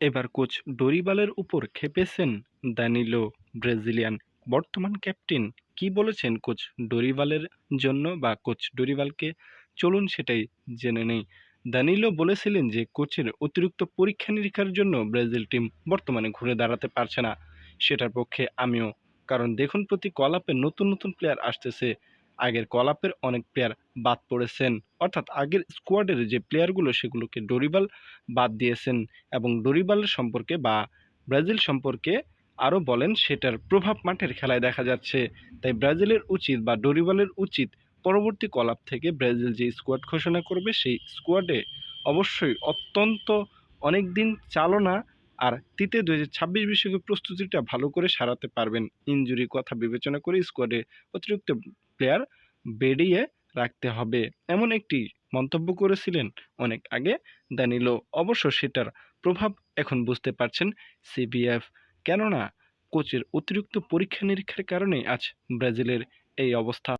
এবার কোচ ডরিবালের উপর ক্ষেপেছেন দানিলো। ব্রাজিলিয়ান বর্তমান ক্যাপ্টেন কি বলেছেন কোচ ডরিবালের জন্য বা কোচ ডরিবালকে, চলুন সেটাই জেনে নেই। দানিলো বলেছিলেন যে কোচের অতিরিক্ত পরীক্ষা নিরীক্ষার জন্য ব্রাজিল টিম বর্তমানে ঘুরে দাঁড়াতে পারছে না। সেটার পক্ষে আমিও, কারণ দেখুন প্রতি কলাপে নতুন নতুন প্লেয়ার আসতেছে, আগের কলাপের অনেক প্লেয়ার বাদ পড়েছেন, অর্থাৎ আগের স্কোয়াডের যে প্লেয়ারগুলো সেগুলোকে ডরিবাল বাদ দিয়েছেন। এবং ডরিবালের সম্পর্কে বা ব্রাজিল সম্পর্কে আরও বলেন, সেটার প্রভাব মাঠের খেলায় দেখা যাচ্ছে। তাই ব্রাজিলের উচিত বা ডরিবালের উচিত পরবর্তী কলাপ থেকে ব্রাজিল যে স্কোয়াড ঘোষণা করবে সেই স্কোয়াডে অবশ্যই অত্যন্ত অনেক দিন চালনা আর তিতে 2026 বিশ্বকাপ প্রস্তুতিটা ভালো করে সারাতে পারবেন। ইনজুরির কথা বিবেচনা করে স্কোয়াডে অতিরিক্ত প্লেয়ার বেরিয়ে রাখতে হবে, এমন একটি মন্তব্য করেছিলেন অনেক আগে দানিলো। অবশ্য সেটার প্রভাব এখন বুঝতে পারছেন সিবিএফ, কেননা কোচের অতিরিক্ত পরীক্ষা নিরীক্ষার কারণে আজ ব্রাজিলের এই অবস্থা।